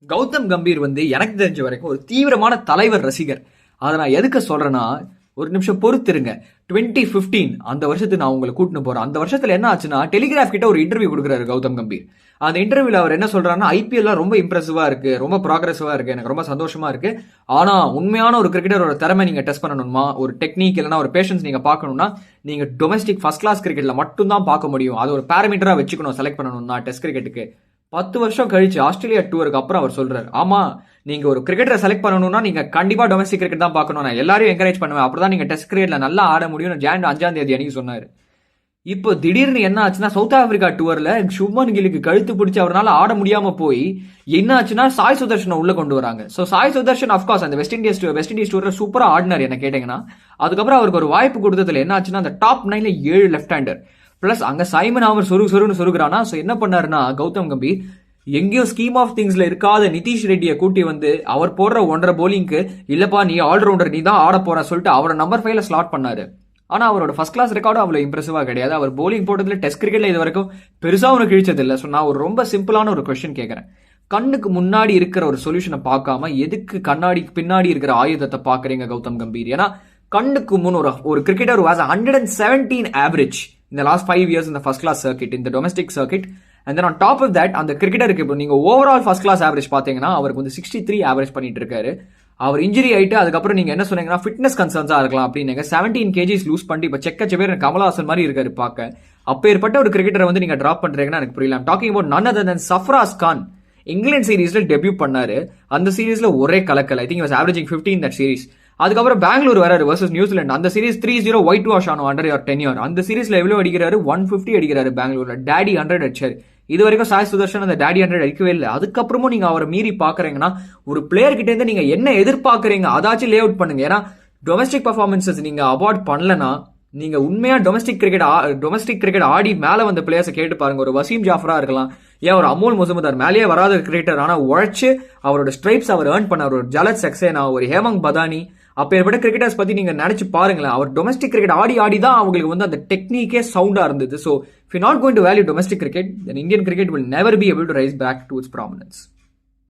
கௌதம் கம்பீர் எனக்கு தெரிஞ்ச வரைக்கும் ஒரு தீவிரமான தலைவர் ரசிகர். அதை நான் எதுக்கு சொல்றேன்னா, ஒரு நிமிஷம் பொறுத்திருங்க. 2015 அந்த வருஷத்துக்கு நான் உங்களை கூட்டின்னு போறேன். அந்த வருஷத்துல என்ன ஆச்சுன்னா, டெலிகிராஃப் கிட்ட ஒரு இன்டர்வியூ கொடுக்குறாரு கௌதம் கம்பீர். அந்த இன்டர்வியூல அவர் என்ன சொல்றாருன்னா, ஐபிஎல் ரொம்ப இம்ப்ரெசிவா இருக்கு, ரொம்ப ப்ராக்ரஸிவா இருக்கு, எனக்கு ரொம்ப சந்தோஷமா இருக்கு. ஆனா உண்மையான ஒரு கிரிக்கெட்டரோட திறமை நீங்க டெஸ்ட் பண்ணணுமா, ஒரு டெக்னிக் இல்லைன்னா ஒரு பேஷன்ஸ் நீங்க பார்க்கணும்னா, நீங்க டொமஸ்டிக் ஃபர்ஸ்ட் கிளாஸ் கிரிக்கெட்ல மட்டும் தான் பார்க்க முடியும். அது ஒரு பேராமீட்டரா வச்சுக்கணும் செலக்ட் பண்ணணும்னா டெஸ்ட் கிரிக்கெட்டுக்கு. 10 வருஷம் கழிச்சு ஆஸ்திரேலியா டூருக்கு அப்புறம் அவர் சொல்றாரு, ஆமா நீங்க ஒரு கிரிக்கெட்டரை செலக்ட் பண்ணணும்னா நீங்க கண்டிப்பா டொமஸ்டிக் கிரிக்கெட் தான் பார்க்கணும், நான் எல்லாரையும் என்கரேஜ் பண்ணுவேன், அப்படிதான் நீங்க டெஸ்ட் கிரிக்கெட்ல நல்லா ஆட முடியும் ஜான் 5ஆம் தேதி அன்னைக்கு சொன்னாரு. இப்போ திடீர்னு என்ன ஆச்சுன்னா, சவுத் ஆப்பிரிக்கா டூர்ல சுப்மன் கில்லுக்கு கழுத்து பிடிச்சி அவரால் ஆட முடியாம போய் என்ன ஆச்சுன்னா, சாய் சுதர்ஷனை உள்ள கொண்டு வராங்க. ஸோ சாய் சுதர்ஷன் அஃப்கோர்ஸ் அந்த வெஸ்ட் இண்டீஸ் டூர்ல சூப்பரா ஆடினார் என்ன கேட்டீங்கன்னா. அதுக்கப்புறம் அவருக்கு ஒரு வாய்ப்பு கொடுத்ததுல என்ன ஆச்சுன்னா, அந்த டாப் 9ல 7 லெஃப்ட் ஹேண்டர் பிளஸ் அங்க சைமன் அவர் சொருன்னு சொருகுறானா. ஸோ என்ன பண்ணாருன்னா கௌதம் கம்பீர், எங்கேயோ ஸ்கீம் ஆஃப் திங்ஸ்ல இருக்காத நிதிஷ் ரெட்டியை கூட்டி வந்து அவர் போடுற 1.5 போலிங்க்கு இல்லப்பா நீ ஆல்ரவுண்டர் நீ தான் ஆட போற சொல்லிட்டு அவரோட நம்பர் 5ல ஸ்லாட் பண்ணாரு. ஆனா அவரோட ஃபர்ஸ்ட் கிளாஸ் ரெக்கார்டும் அவ்வளவு இம்ப்ரெசிவா கிடையாது. அவர் போலிங் போட்டதுல டெஸ்ட் கிரிக்கெட்ல இது வரைக்கும் பெருசா ஒன்று கிழிச்சது இல்லை. ஸோ நான் ஒரு ரொம்ப சிம்பிளான ஒரு கொஸ்டின் கேட்கறேன். கண்ணுக்கு முன்னாடி இருக்கிற ஒரு சொல்யூஷனை பார்க்காம எதுக்கு கண்ணாடிக்கு பின்னாடி இருக்கிற ஆயுதத்தை பாக்குறீங்க கௌதம் கம்பீர்? ஏன்னா கண்ணுக்கு முன் ஒரு கிரிக்கெட்டர் வாஸ் 117 ஆவரேஜ் இந்த லாஸ்ட் 5 இயர்ஸ் இந்த ஃபர்ஸ்ட் கிளாஸ் சர்க்கிட், இந்த domestic circuit. And then on top of that, அந்த கிரிக்கெட்டருக்கு இப்போ நீங்க ஓவரால் ஃபர்ஸ்ட் கிளாஸ் ஆவரேஜ் பாத்தீங்கன்னா அவருக்கு 63 ஆவரேஜ் பண்ணிட்டு இருக்காரு. அவர் இன்ஜுரி ஆயிட்டு அதுக்கப்புறம் நீங்க என்ன சொன்னீங்கன்னா ஃபிட்னஸ் கன்சர்ன்ஸா இருக்கலாம் அப்படின்னு 17 kgs லூஸ் பண்ணி இப்போ செக்கச்ச கமலஹாசன் மாதிரி இருக்காரு பார்க்க. அப்பேற்பட்ட ஒரு கிரிக்கெட்டரை நீங்க டிராப் பண்றீங்கன்னா எனக்கு புரியல. Talking about none other than Sarfaraz Khan. England சீரீஸ்ல டெபியூ பண்ணாரு. அந்த சீரீஸ்ல ஒரே கலக்கல். I think was averaging 15 that series. அதுக்கப்புறம் பெங்களூர் வராரு வர்சஸ் நியூசிலாந்து. அந்த சீரீஸ் 3-0 ஒயிட் வாஷ் ஆனோம் அண்டர் யுவர் டென்யூர். அந்த சீரீஸ்ல எவ்வளவு அடிக்கிறாரு? 150 அடிக்கிறாரு பெங்களூர்ல. டாடி 100 அடிச்சாரு. இது வரைக்கும் சாய் சுதர்ஷன் அந்த டாடி 100 அடிக்கவே இல்லை. அதுக்கப்புறமும் நீங்க அவரை மீறி பாக்குறீங்கன்னா ஒரு பிளேயர் கிட்ட இருந்து நீங்க என்ன எதிர்பார்க்கறீங்க அதாச்சும் லே அவுட் பண்ணுங்க. ஏன்னா டொமஸ்டிக் பர்ஃபார்மன்சஸ் நீங்க அவார்ட் பண்ணலனா நீங்க உண்மையா டொமஸ்டிக் கிரிக்கெட் ஆடி மேல வந்த பிளேயர்ஸை கேட்டு பாருங்க. ஒரு வசீம் ஜாஃபரா இருக்கலாம், ஏன் ஒரு அமோல் முசமுதார் மேலேயே வராத கிரிக்கெட்டர், ஆனா உழைச்சு அவரோட ஸ்ட்ரைப்ஸ் அவர் ஏர்ன் பண்ண ஒரு ஜலத் சக்சேனா, ஒரு ஹேமங் பதானி, அப்பேற்பட்ட கிரிக்கெட்டர்ஸ் பத்தி நீங்க நினைச்சு பாருங்களேன். அவர் டொமஸ்டிக் கிரிக்கெட் ஆடி தான் அவங்களுக்கு அந்த டெக்னிக்கே சவுண்டா இருந்தது. So if you're not going to value domestic cricket, then Indian cricket will never be able to rise back to its prominence.